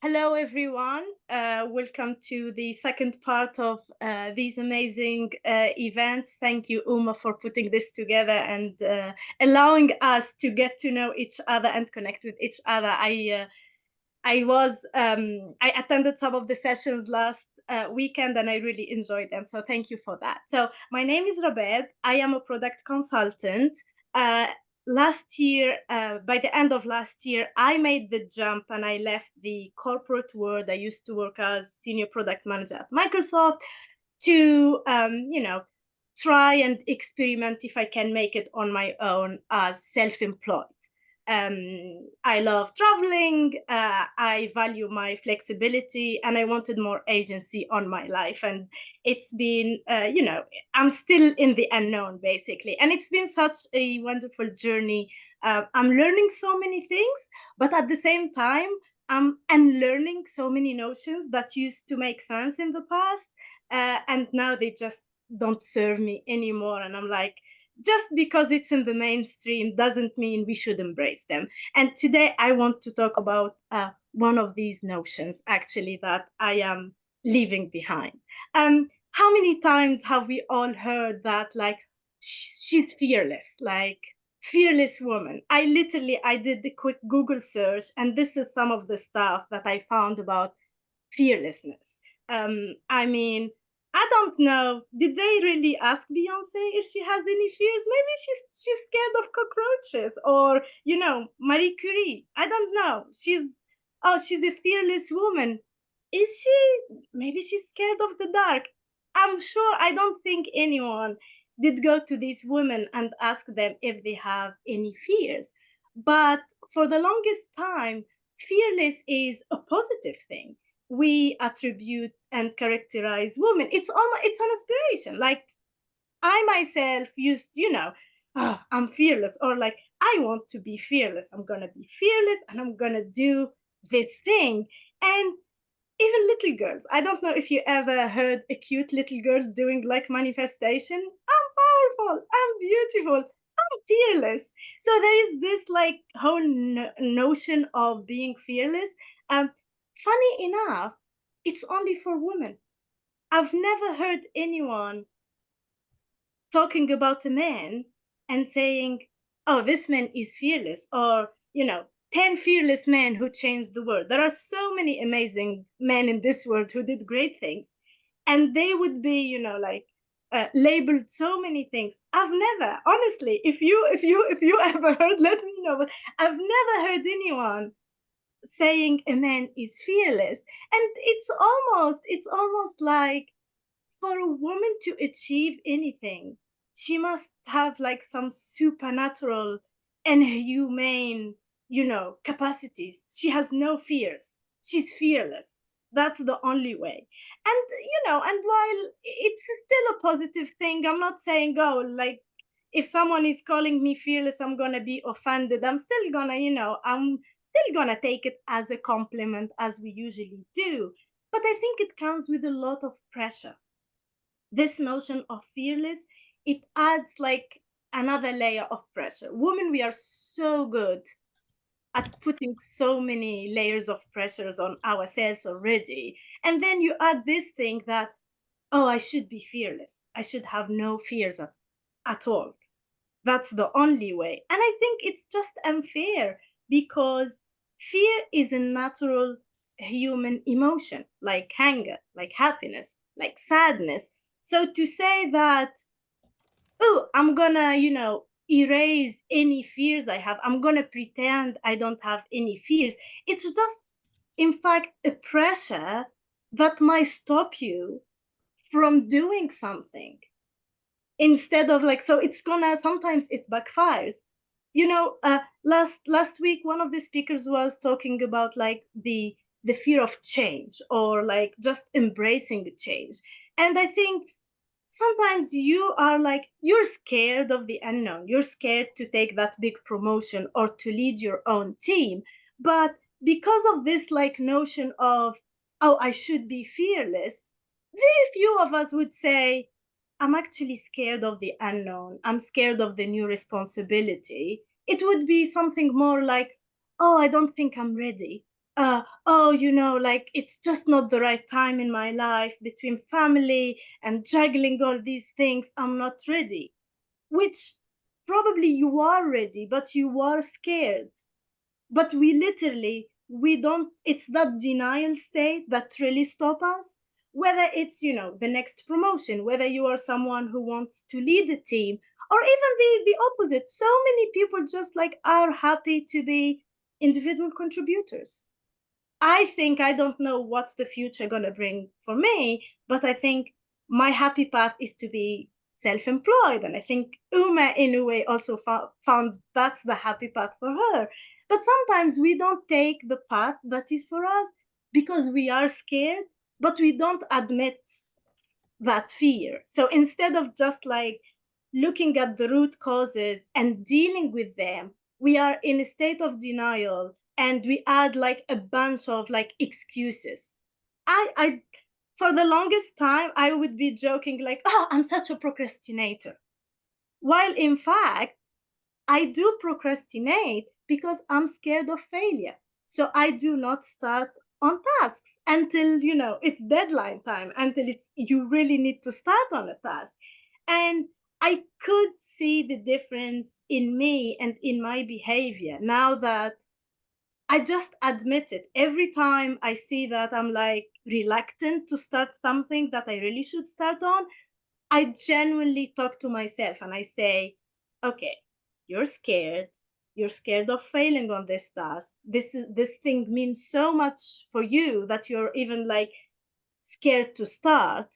Hello, everyone. Welcome to the second part of these amazing events. Thank you, Uma, for putting this together and allowing us to get to know each other and connect with each other. I attended some of the sessions last weekend and I really enjoyed them. So thank you for that. So my name is Rabeb. I am a product consultant. Uh, Last year, by the end of last year, I made the jump and I left the corporate world. I used to work as senior product manager at Microsoft to, try and experiment if I can make it on my own as self-employed. I love traveling. I value my flexibility, and I wanted more agency on my life. And it's been, I'm still in the unknown basically, and it's been such a wonderful journey. I'm learning so many things, but at the same time, I'm unlearning so many notions that used to make sense in the past, and now they just don't serve me anymore. And I'm like, just because it's in the mainstream doesn't mean we should embrace them. And today I want to talk about one of these notions actually that I am leaving behind. How many times have we all heard that, like, she's fearless, like fearless woman? I did the quick Google search, and this is some of the stuff that I found about fearlessness. I mean, I don't know. Did they really ask Beyonce if she has any fears? Maybe she's scared of cockroaches, or Marie Curie. I don't know. She's a fearless woman. Is she? Maybe she's scared of the dark. I'm sure. I don't think anyone did go to these women and ask them if they have any fears. But for the longest time, fearless is a positive thing. We attribute and characterize women. It's an inspiration. Like, I myself used, I'm fearless, or like, I want to be fearless. I'm gonna be fearless and I'm gonna do this thing. And even little girls, I don't know if you ever heard a cute little girl doing like manifestation. I'm powerful, I'm beautiful, I'm fearless. So there is this like whole notion of being fearless. Um, Funny enough, it's only for women. I've never heard anyone talking about a man and saying, oh, this man is fearless, or, 10 fearless men who changed the world. There are so many amazing men in this world who did great things, and they would be, like, labeled so many things. I've never, honestly, if you ever heard, let me know. But I've never heard anyone saying a man is fearless. And it's almost like, for a woman to achieve anything, she must have like some supernatural and humane, capacities. She has no fears. She's fearless. That's the only way. And, and while it's still a positive thing, I'm not saying, oh, like, if someone is calling me fearless, I'm gonna be offended. I'm still gonna take it as a compliment, as we usually do. But I think it comes with a lot of pressure. This notion of fearless, it adds like another layer of pressure. Women, we are so good at putting so many layers of pressures on ourselves already, and then you add this thing that, oh, I should be fearless, I should have no fears at all. That's the only way. And I think it's just unfair, because fear is a natural human emotion, like anger, like happiness, like sadness. So to say that, oh, I'm gonna, erase any fears I have, I'm gonna pretend I don't have any fears, it's just, in fact, a pressure that might stop you from doing something. Instead of like, so it's gonna, sometimes it backfires. Last week one of the speakers was talking about like the fear of change, or like just embracing the change. And I think sometimes you are like, you're scared of the unknown, you're scared to take that big promotion or to lead your own team. But because of this like notion of, oh, I should be fearless, very few of us would say, I'm actually scared of the unknown, I'm scared of the new responsibility. It would be something more like, oh, I don't think I'm ready. oh, like it's just not the right time in my life between family and juggling all these things. I'm not ready, which probably you are ready, but you are scared. But we don't, it's that denial state that really stop us. Whether it's, the next promotion, whether you are someone who wants to lead a team, or even the opposite. So many people just like are happy to be individual contributors. I think I don't know what's the future gonna bring for me, but I think my happy path is to be self-employed, and I think Uma, in a way, also found that's the happy path for her. But sometimes we don't take the path that is for us because we are scared, but we don't admit that fear. So instead of just like looking at the root causes and dealing with them, we are in a state of denial and we add like a bunch of like excuses. I for the longest time I would be joking like, oh, I'm such a procrastinator. While in fact, I do procrastinate because I'm scared of failure. So I do not start on tasks until, it's deadline time, until it's you really need to start on a task. And I could see the difference in me and in my behavior now that I just admit it. Every time I see that I'm like reluctant to start something that I really should start on, I genuinely talk to myself and I say, okay, you're scared. You're scared of failing on this task. This thing means so much for you that you're even like scared to start,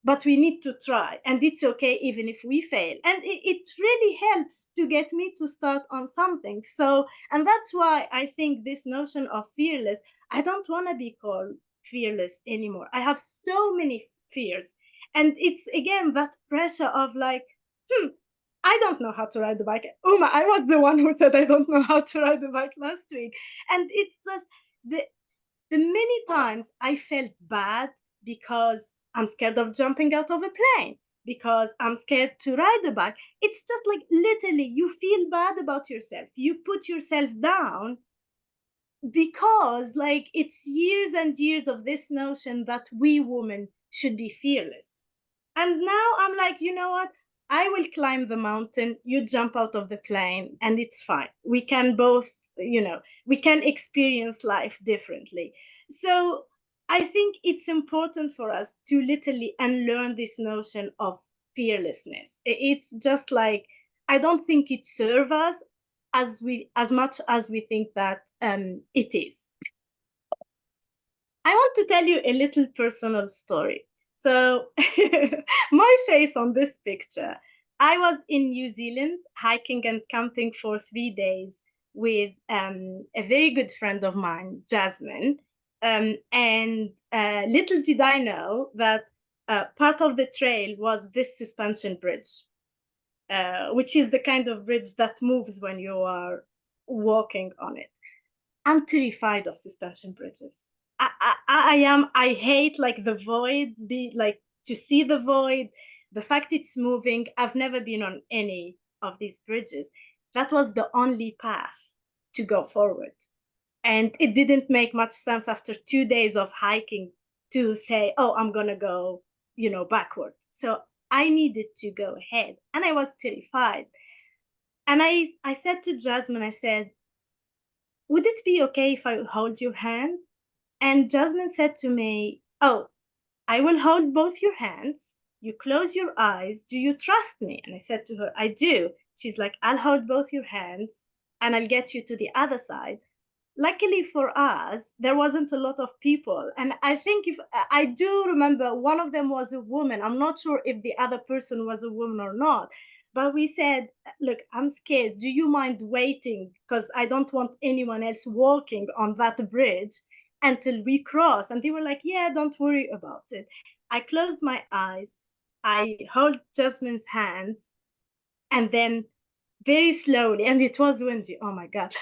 but we need to try. And it's okay even if we fail. And it really helps to get me to start on something. So, and that's why I think this notion of fearless, I don't want to be called fearless anymore. I have so many fears. And it's again that pressure of like, I don't know how to ride the bike. Uma, I was the one who said I don't know how to ride the bike last week. And it's just the many times I felt bad because I'm scared of jumping out of a plane, because I'm scared to ride a bike. It's just like literally you feel bad about yourself. You put yourself down because like it's years and years of this notion that we women should be fearless. And now I'm like, you know what? I will climb the mountain, you jump out of the plane, and it's fine. We can both, we can experience life differently. So I think it's important for us to literally unlearn this notion of fearlessness. It's just like, I don't think it serves us as much as we think that it is. I want to tell you a little personal story. So, my face on this picture, I was in New Zealand hiking and camping for 3 days with a very good friend of mine, Jasmine. And little did I know that part of the trail was this suspension bridge, which is the kind of bridge that moves when you are walking on it. I'm terrified of suspension bridges. I hate like the void, be like to see the void, the fact it's moving. I've never been on any of these bridges. That was the only path to go forward. And it didn't make much sense after 2 days of hiking to say, oh, I'm gonna go, backward. So I needed to go ahead. And I was terrified. And I said to Jasmine, I said, would it be okay if I hold your hand? And Jasmine said to me, oh, I will hold both your hands. You close your eyes. Do you trust me? And I said to her, I do. She's like, I'll hold both your hands and I'll get you to the other side. Luckily for us, there wasn't a lot of people. And I think if I do remember one of them was a woman. I'm not sure if the other person was a woman or not. But we said, look, I'm scared. Do you mind waiting? Because I don't want anyone else walking on that bridge until we cross. And they were like, yeah, don't worry about it. I closed my eyes. I held Jasmine's hands. And then very slowly, and it was windy, oh my God.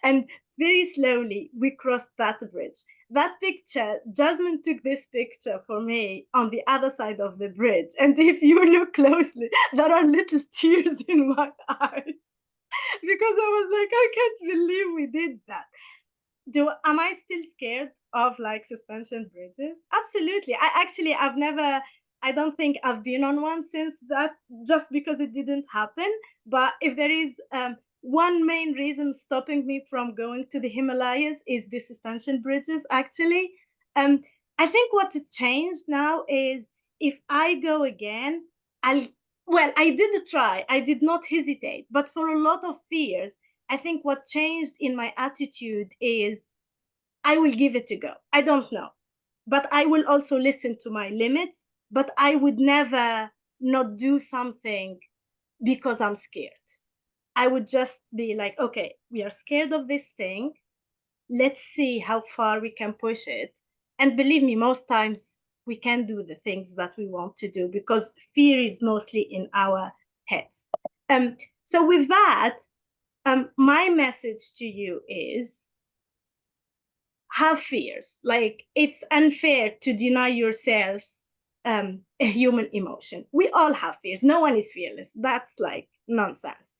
And very slowly, we crossed that bridge. That picture, Jasmine took this picture for me on the other side of the bridge. And if you look closely, there are little tears in my eyes because I was like, I can't believe we did that. Do am I still scared of like suspension bridges? Absolutely. I don't think I've been on one since that, just because it didn't happen. But if there is one main reason stopping me from going to the Himalayas is the suspension bridges, actually. Um, I think what changed now is, if I go again, I'll well, I did try. I did not hesitate. But for a lot of fears, I think what changed in my attitude is I will give it a go. I don't know. But I will also listen to my limits. But I would never not do something because I'm scared. I would just be like, okay, we are scared of this thing. Let's see how far we can push it. And believe me, most times we can do the things that we want to do, because fear is mostly in our heads. So, with that, my message to you is, have fears. Like, it's unfair to deny yourselves a human emotion. We all have fears. No one is fearless. That's like nonsense.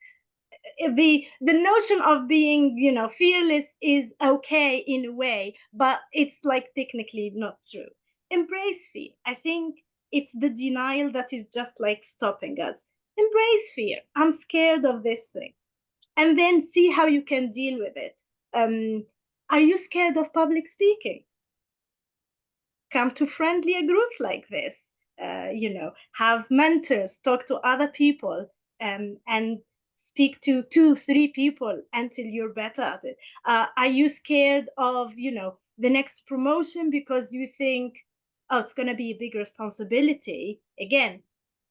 The notion of being, fearless is okay in a way, but it's like technically not true. Embrace fear. I think it's the denial that is just like stopping us. Embrace fear. I'm scared of this thing, and then see how you can deal with it. Are you scared of public speaking? Come to friendly groups like this. Have mentors, talk to other people, and speak to 2 3 people until you're better at it. Are you scared of, the next promotion because you think, oh, it's going to be a big responsibility? Again,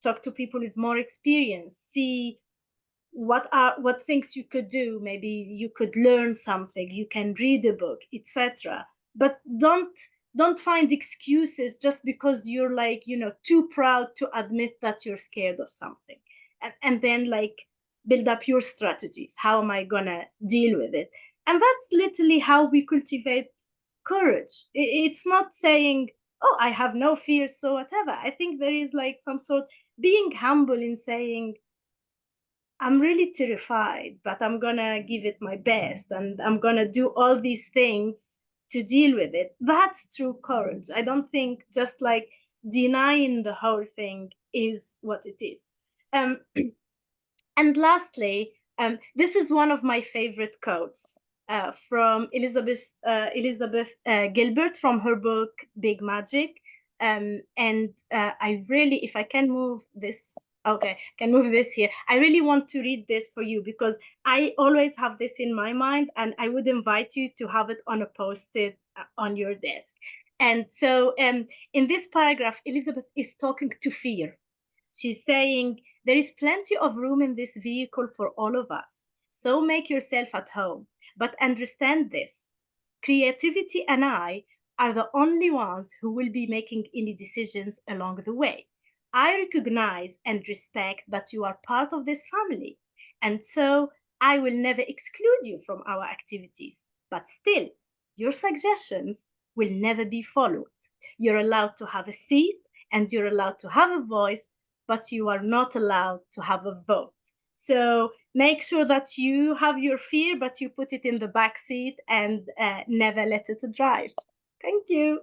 talk to people with more experience, see what things you could do. Maybe you could learn something, you can read a book, etc. But don't find excuses just because you're like, too proud to admit that you're scared of something. And then, like, build up your strategies. How am I gonna deal with it? And that's literally how we cultivate courage. It's not saying, oh, I have no fear, so whatever. I think there is like some sort being humble in saying, I'm really terrified, but I'm gonna give it my best, and I'm gonna do all these things to deal with it. That's true courage. I don't think just like denying the whole thing is what it is. Um, and lastly, this is one of my favorite quotes from Elizabeth Gilbert, from her book Big Magic. And I really, if I can move this, okay, can move this here. I really want to read this for you because I always have this in my mind, and I would invite you to have it on a post-it on your desk. And so, in this paragraph, Elizabeth is talking to fear. She's saying, there is plenty of room in this vehicle for all of us. So make yourself at home. But understand this: creativity and I are the only ones who will be making any decisions along the way. I recognize and respect that you are part of this family. And so I will never exclude you from our activities. But still, your suggestions will never be followed. You're allowed to have a seat and you're allowed to have a voice, but you are not allowed to have a vote. So make sure that you have your fear, but you put it in the back seat and never let it drive. Thank you.